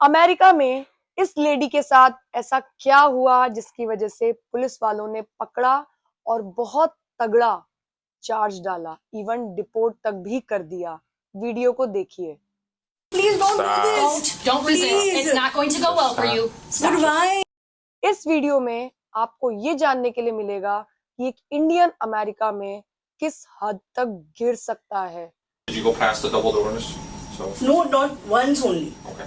America में इस lady के साथ ऐसा क्या हुआ जिसकी वजह से पुलिस वालों ने पकड़ा और बहुत तगड़ा चार्ज डाला, इवन डिपोर्ट तक भी कर दिया। वीडियो को देखिए। Please don't do this. Don't resist. Please. It's not going to go well for you. But why? इस वीडियो में आपको ये जानने के लिए मिलेगा कि एक इंडियन अमेरिका में किस हद तक गिर सकता है। Did you go past the double doors? So No, not once only. okay.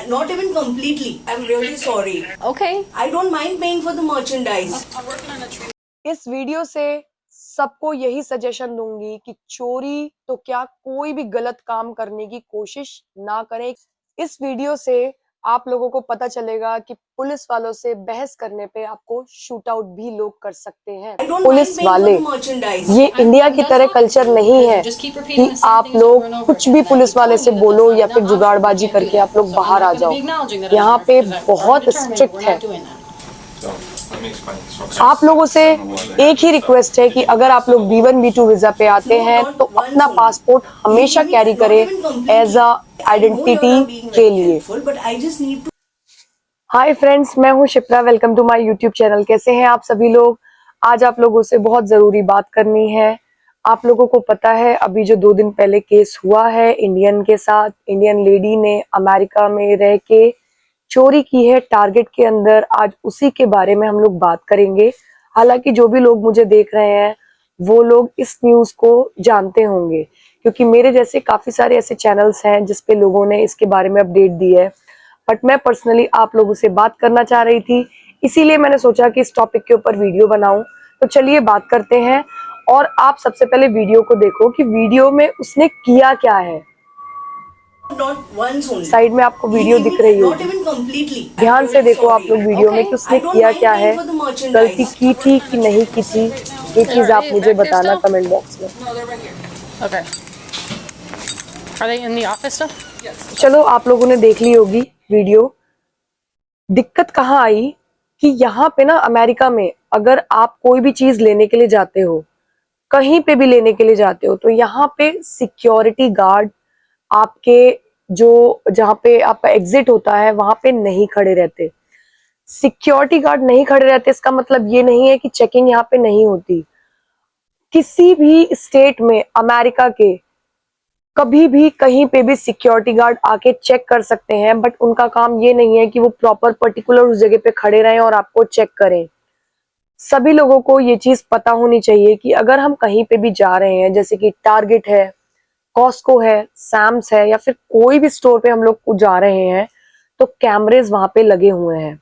Not even completely. I'm really sorry. Okay. I don't mind paying for the merchandise. I'm working on a tree. इस video से सबको यही suggestion दूंगी कि चोरी तो क्या कोई भी गलत काम करने की कोशिश ना करें। इस वीडियो से आप लोगों को पता चलेगा कि पुलिस वालों से बहस करने पे आपको शूट आउट भी लोग कर सकते हैं। I don't police mind paying वाले, for the merchandise. ये इंडिया की तरह कल्चर नहीं है कि आप लोग कुछ भी पुलिस वाले से बोलो या फिर जुगाड़बाजी करके आप लोग बाहर आ जाओ। यहाँ पे बहुत स्ट्रिक्ट है। So let me explain. So आप लोगों से एक ही रिक्वेस्ट है कि अगर आप लोग B1 B2 वीजा पे आते हैं तो अपना पासपोर्ट हमेशा कैरी करें एज अ आइडेंटिटी के लिए। But I just need to. Hi friends, मैं हूं Shipra. Welcome to my YouTube channel. कैसे हैं आप सभी लोग? आज आप लोगों से बहुत जरूरी बात करनी है। आप लोगों को पता है अभी जो 2 दिन पहले केस हुआ है इंडियन के साथ, इंडियन लेडी ने अमेरिका में रह के चोरी की है टारगेट के अंदर। आज उसी के बारे में हम लोग बात करेंगे। हालांकि जो भी लोग मुझे देख रहे हैं वो लोग इस न्यूज को जानते होंगे, क्योंकि मेरे जैसे काफी सारे ऐसे चैनल्स हैं जिसपे लोगों ने इसके बारे में अपडेट दी है। बट मैं पर्सनली आप लोगों से बात करना चाह रही थी, इसीलिए मैंने सोचा कि इस टॉपिक के ऊपर वीडियो बनाऊं। तो चलिए बात करते हैं। और आप सबसे पहले वीडियो को देखो कि वीडियो में उसने किया क्या है। Not once only. साइड में आपको वीडियो दिख रही Not होगी, even completely. ध्यान से देखो आप लोग वीडियो में कि उसने I don't किया mind क्या paying है, for the merchandise. गलती की थी कि नहीं की थी, ये चीज आप मुझे बताना कमेंट बॉक्स में। No, they're right here. Okay. Are they in the office still? Yes. चलो, आप लोगों ने देख ली होगी वीडियो। दिक्कत कहाँ आई कि यहाँ पे ना अमेरिका में अगर आप कोई भी चीज लेने के लिए जाते हो, कहीं पे भी लेने के लिए जाते हो, तो यहाँ पे सिक्योरिटी गार्ड आपके जो जहाँ पे आपका एग्जिट होता है वहां पे नहीं खड़े रहते। सिक्योरिटी गार्ड नहीं खड़े रहते, इसका मतलब ये नहीं है कि चेकिंग यहाँ पे नहीं होती। किसी भी स्टेट में अमेरिका के कभी भी कहीं पे भी सिक्योरिटी गार्ड आके चेक कर सकते हैं, बट उनका काम ये नहीं है कि वो प्रॉपर पर्टिकुलर उस जगह पे खड़े रहें और आपको चेक करें। सभी लोगों को ये चीज पता होनी चाहिए कि अगर हम कहीं पे भी जा रहे हैं, जैसे कि टारगेट है, कॉस्को है, सैम्स है, या फिर कोई भी स्टोर पे हम लोग जा रहे हैं, तो कैमरेज वहां पे लगे हुए हैं।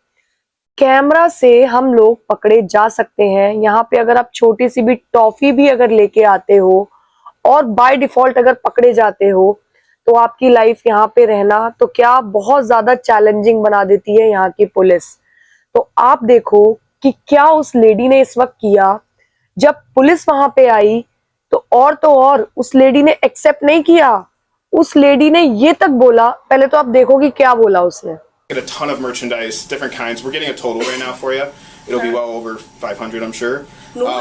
कैमरा से हम लोग पकड़े जा सकते हैं। यहाँ पे अगर आप छोटी सी भी टॉफी भी अगर लेके आते हो और बाय डिफॉल्ट अगर पकड़े जाते हो, तो आपकी लाइफ यहाँ पे रहना तो क्या बहुत ज्यादा चैलेंजिंग बना देती है यहाँ की पुलिस। तो आप देखो कि क्या उस लेडी ने इस वक्त किया। जब पुलिस वहां पे आई तो और उस लेडी ने एक्सेप्ट नहीं किया। उस लेडी ने ये तक बोला, पहले तो आप देखो कि क्या बोला उसने। Get a ton of merchandise, different kinds. We're getting a total right now for you. It'll be well over 500, I'm sure.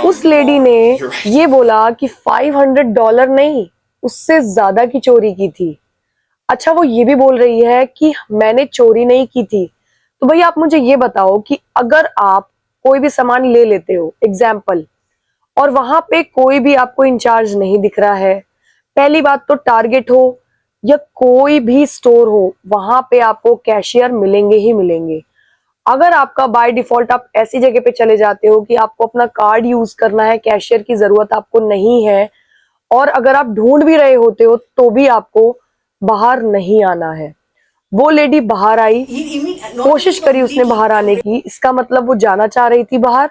उस लेडी ने You're right. ये बोला कि $500 नहीं, उससे ज्यादा की चोरी की थी। अच्छा, वो ये भी बोल रही है कि मैंने चोरी नहीं की थी। तो भैया आप मुझे ये बताओ कि अगर आप कोई भी सामान ले लेते हो, एग्जाम्पल, और वहां पे कोई भी आपको इंचार्ज नहीं दिख रहा है, पहली बात तो टारगेट हो या कोई भी स्टोर हो, वहां पे आपको कैशियर मिलेंगे ही मिलेंगे। अगर आपका बाय डिफॉल्ट आप ऐसी जगह पे चले जाते हो कि आपको अपना कार्ड यूज करना है, कैशियर की जरूरत आपको नहीं है, और अगर आप ढूंढ भी रहे होते हो तो भी आपको बाहर नहीं आना है। वो लेडी बाहर आई, कोशिश करी उसने बाहर आने की, इसका मतलब वो जाना चाह रही थी बाहर।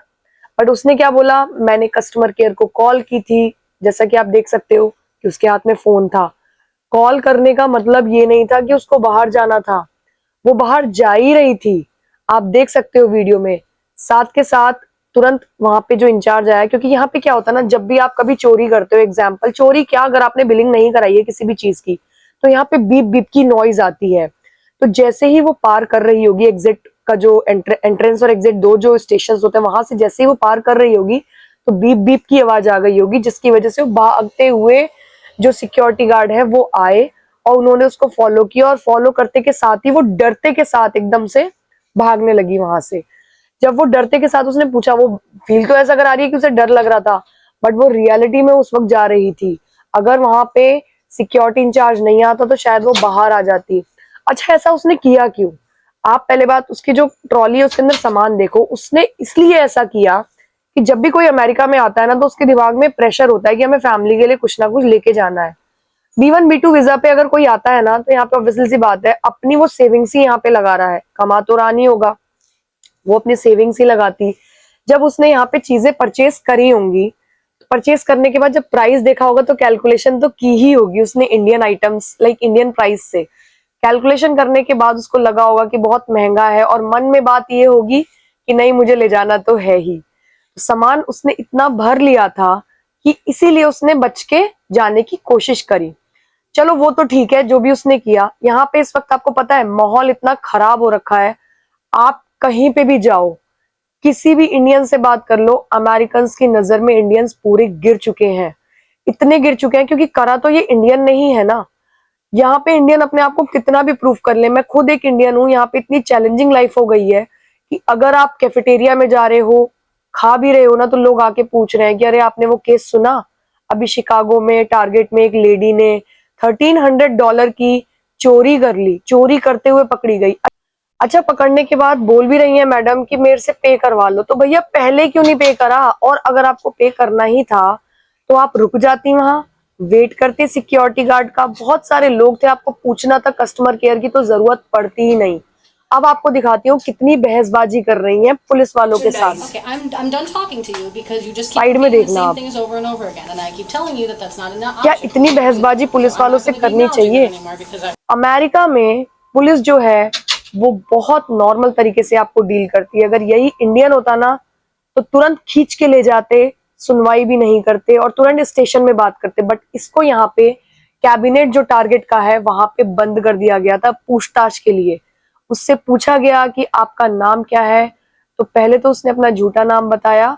बट उसने क्या बोला, मैंने कस्टमर केयर को कॉल की थी। जैसा कि आप देख सकते हो कि उसके हाथ में फोन था। कॉल करने का मतलब ये नहीं था कि उसको बाहर जाना था, वो बाहर जा ही रही थी। आप देख सकते हो वीडियो में। साथ के साथ तुरंत वहां पे जो इंचार्ज आया, क्योंकि यहाँ पे क्या होता है ना, जब भी आप कभी चोरी करते हो, एग्जाम्पल चोरी क्या, अगर आपने बिलिंग नहीं कराई है किसी भी चीज की, तो यहाँ पे बीप बीप की नॉइज आती है। तो जैसे ही वो पार कर रही होगी एग्जिट का जो एंट्रेंस और एग्जिट 2 जो स्टेशन होते हैं, वहां से जैसे ही वो पार कर रही होगी तो बीप बीप की आवाज आ गई होगी, जिसकी वजह से वो भागते हुए जो सिक्योरिटी गार्ड है वो आए और उन्होंने उसको फॉलो किया और फॉलो करते के साथ ही वो डरते के साथ एकदम से भागने लगी वहां से। जब वो डरते के साथ उसने पूछा, वो फील तो ऐसा करा रही है कि उसे डर लग रहा था, बट वो रियलिटी में उस वक्त जा रही थी। अगर वहां पे सिक्योरिटी इंचार्ज नहीं आता तो शायद वो बाहर आ जाती। अच्छा, ऐसा उसने किया क्यों? आप पहले बात, उसकी जो ट्रॉली है उसके अंदर सामान देखो। उसने इसलिए ऐसा किया कि जब भी कोई अमेरिका में आता है ना तो उसके दिमाग में प्रेशर होता है कि हमें फैमिली के लिए कुछ ना कुछ लेके जाना है। B1 B2 वीजा पे अगर कोई आता है ना तो यहाँ पे ऑब्वियसली सी बात है, अपनी वो सेविंग्स ही यहाँ पे लगा रहा है। कमा तो रहा नहीं होगा, वो अपनी सेविंग्स ही लगाती। जब उसने यहाँ पे चीजें परचेज करी होंगी, परचेज करने के बाद जब प्राइस देखा होगा तो कैलकुलेशन तो की ही होगी उसने Indian items like Indian price से। कैलकुलेशन करने के बाद उसको लगा होगा कि बहुत महंगा है, और मन में बात ये होगी कि नहीं, मुझे ले जाना तो है ही। सामान उसने इतना भर लिया था कि इसीलिए उसने बच के जाने की कोशिश करी। चलो वो तो ठीक है, जो भी उसने किया। यहाँ पे इस वक्त आपको पता है माहौल इतना खराब हो रखा है, आप कहीं पे भी जाओ, किसी भी इंडियन से बात कर लो, अमेरिकन्स की नजर में इंडियंस पूरे गिर चुके हैं। इतने गिर चुके हैं क्योंकि करा तो ये इंडियन नहीं है ना। यहाँ पे इंडियन अपने आप को कितना भी प्रूफ कर ले, मैं खुद एक इंडियन हूँ, यहाँ पे इतनी चैलेंजिंग लाइफ हो गई है कि अगर आप कैफेटेरिया में जा रहे हो, खा भी रहे हो ना, तो लोग आके पूछ रहे हैं कि अरे आपने वो केस सुना, अभी शिकागो में टारगेट में एक लेडी ने $1300 की चोरी कर ली, चोरी करते हुए पकड़ी गई। अच्छा, पकड़ने के बाद बोल भी रही है मैडम कि मेरे से पे करवा लो। तो भैया पहले क्यों नहीं पे करा? और अगर आपको पे करना ही था तो आप रुक जाती, वहां वेट करती सिक्योरिटी गार्ड का। बहुत सारे लोग थे, आपको पूछना था, कस्टमर केयर की तो जरूरत पड़ती ही नहीं। अब आपको दिखाती हूँ कितनी बहसबाजी कर रही हैं पुलिस वालों के साथ। Okay, I'm done talking to you because you just keep side में repeating the देखना same आप। things over and over again, and I keep telling you that that's not an क्या option. इतनी बहसबाजी पुलिस वालों से करनी चाहिए? अमेरिका में पुलिस जो है वो बहुत नॉर्मल तरीके से आपको डील करती है। अगर यही इंडियन होता ना तो तुरंत खींच के ले जाते, सुनवाई भी नहीं करते और तुरंत स्टेशन में बात करते। बट इसको यहाँ पे कैबिनेट जो टारगेट का है वहां पे बंद कर दिया गया था पूछताछ के लिए। उससे पूछा गया कि आपका नाम क्या है, तो पहले तो उसने अपना झूठा नाम बताया,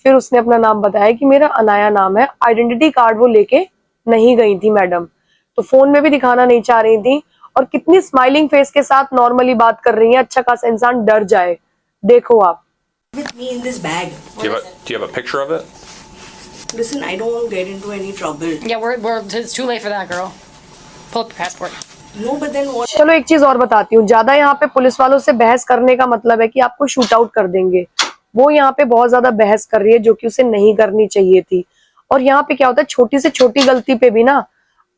फिर उसने अपना नाम बताया कि मेरा अनाया नाम है। आइडेंटिटी कार्ड वो लेके नहीं गई थी मैडम, तो फोन में भी दिखाना नहीं चाह रही थी, और कितनी स्माइलिंग फेस के साथ नॉर्मली बात कर रही है। अच्छा खासा इंसान डर जाए। देखो आप। With me in this bag. Do you have a picture of it? Listen, I don't want to get into any trouble. Yeah, it's too late for that, girl. Pull up your passport. No, but then what? चलो एक चीज और बताती हूँ, ज्यादा यहाँ पे police वालों से बहस करने का मतलब है कि आपको शूट आउट कर देंगे। वो यहाँ पे बहुत ज्यादा बहस कर रही है जो कि उसे नहीं करनी चाहिए थी। और यहाँ पे क्या होता है, छोटी से छोटी गलती पे भी ना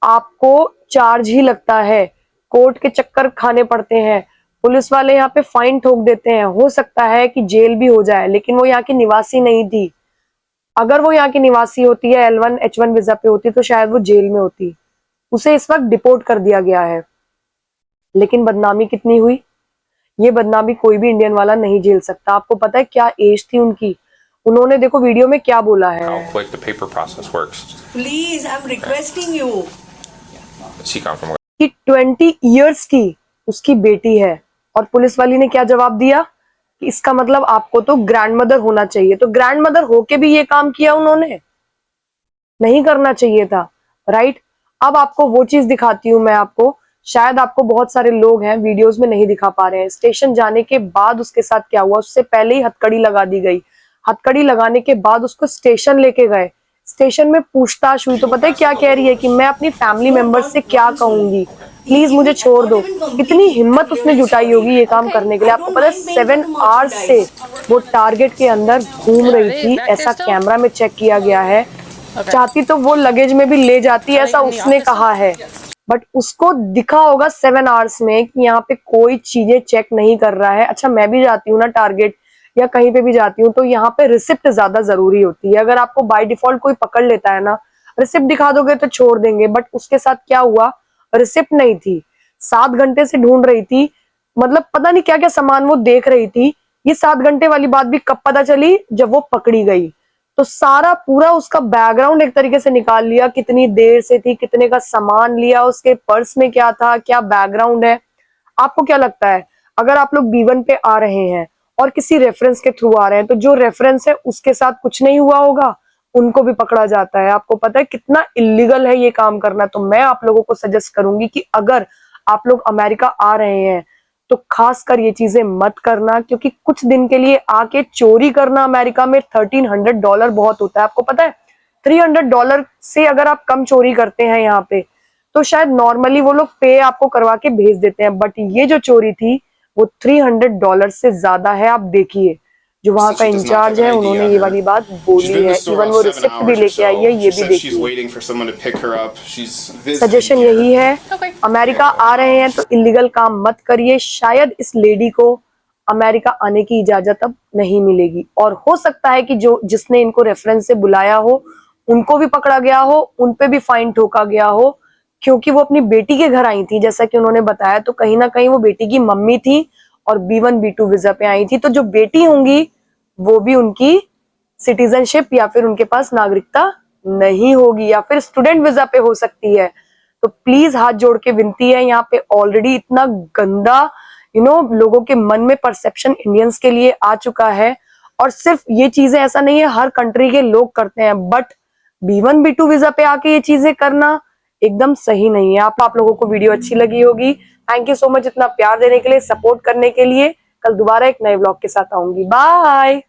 आपको चार्ज ही लगता है, कोर्ट के चक्कर खाने पड़ते हैं, पुलिस वाले यहाँ पे फाइन ठोक देते हैं, हो सकता है कि जेल भी हो जाए। लेकिन वो यहाँ की निवासी नहीं थी। अगर वो यहाँ की निवासी होती है, L1 H1 वीजा पे होती, तो शायद वो जेल में होती। उसे इस वक्त डिपोर्ट कर दिया गया है। लेकिन बदनामी कितनी हुई, ये बदनामी कोई भी इंडियन वाला नहीं झेल सकता। आपको पता है क्या एज थी उनकी? उन्होंने देखो वीडियो में क्या बोला है How quick the paper process works. Please, I'm requesting you. CCOM from कि 20 इयर्स की उसकी बेटी है। और पुलिस वाली ने क्या जवाब दिया कि इसका मतलब आपको तो ग्रैंडमदर होना चाहिए। तो ग्रैंडमदर होके भी ये काम किया उन्होंने? नहीं करना चाहिए था, राइट? अब आपको वो चीज दिखाती हूँ मैं आपको। शायद आपको बहुत सारे लोग हैं वीडियोस में नहीं दिखा पा रहे हैं। स्टेशन जाने के बाद उसके साथ क्या हुआ, उससे पहले ही हथकड़ी लगा दी गई। हथकड़ी लगाने के बाद उसको स्टेशन लेके गए, स्टेशन में पूछताछ हुई। तो पता है क्या कह रही है कि मैं अपनी फैमिली मेंबर्स से क्या कहूंगी, प्लीज मुझे छोड़ दो। कितनी हिम्मत उसने जुटाई होगी ये काम करने के लिए। आपको पता है 7 आवर्स से वो टारगेट के अंदर घूम रही थी, ऐसा कैमरा में चेक किया गया है। चाहती तो वो लगेज में भी ले जाती, ऐसा उसने कहा है। बट उसको दिखा होगा 7 आवर्स में कि यहाँ पे कोई चीजें चेक नहीं कर रहा है। अच्छा, मैं भी जाती हूँ ना टारगेट या कहीं पे भी जाती हूँ तो यहाँ पे रिसिप्ट ज्यादा जरूरी होती है। अगर आपको बाय डिफॉल्ट कोई पकड़ लेता है ना, रिसिप्ट दिखा दोगे तो छोड़ देंगे। बट उसके साथ क्या हुआ, रिसिप्ट नहीं थी, 7 घंटे से ढूंढ रही थी। मतलब पता नहीं क्या क्या सामान वो देख रही थी। ये 7 घंटे वाली बात भी कब पता चली, जब वो पकड़ी गई। तो सारा पूरा उसका बैकग्राउंड एक तरीके से निकाल लिया, कितनी देर से थी, कितने का सामान लिया, उसके पर्स में क्या था, क्या बैकग्राउंड है। आपको क्या लगता है, अगर आप लोग B1 पे आ रहे हैं और किसी रेफरेंस के थ्रू आ रहे हैं, तो जो रेफरेंस है उसके साथ कुछ नहीं हुआ होगा, उनको भी पकड़ा जाता है। आपको पता है कितना इलीगल है ये काम करना। तो मैं आप लोगों को सजेस्ट करूंगी कि अगर आप लोग अमेरिका आ रहे हैं तो खासकर ये चीजें मत करना, क्योंकि कुछ दिन के लिए आके चोरी करना अमेरिका में $1300 बहुत होता है। आपको पता है $300 से अगर आप कम चोरी करते हैं यहाँ पे तो शायद नॉर्मली वो लोग पे आपको करवा के भेज देते हैं, बट ये जो चोरी थी वो $300 से ज्यादा है। आप देखिए जो वहां का इंचार्ज है उन्होंने ये वाली बात बोली है, इवन वो रिसिप्ट भी लेके आई है, ये भी देखिए। सजेशन यही है, Okay. अमेरिका आ रहे हैं तो इलीगल काम मत करिए। शायद इस लेडी को अमेरिका आने की इजाजत अब नहीं मिलेगी, और हो सकता है कि जो जिसने इनको रेफरेंस से बुलाया हो उनको भी पकड़ा गया हो, उनपे भी फाइन ठोका गया हो, क्योंकि वो अपनी बेटी के घर आई थी जैसा कि उन्होंने बताया। तो कहीं ना कहीं वो बेटी की मम्मी थी और B1 B2 वीजा पे आई थी। तो जो बेटी होंगी वो भी उनकी सिटीजनशिप या फिर उनके पास नागरिकता नहीं होगी, या फिर स्टूडेंट वीजा पे हो सकती है। तो प्लीज हाथ जोड़ के विनती है, यहाँ पे ऑलरेडी इतना गंदा लोगों के मन में परसेप्शन इंडियंस के लिए आ चुका है। और सिर्फ ये चीजें ऐसा नहीं है हर कंट्री के लोग करते हैं, बट B1 B2 वीजा पे आके ये चीजें करना एकदम सही नहीं है। आप लोगों को वीडियो अच्छी लगी होगी। थैंक यू सो मच इतना प्यार देने के लिए, सपोर्ट करने के लिए। कल दोबारा एक नए व्लॉग के साथ आऊंगी। बाय।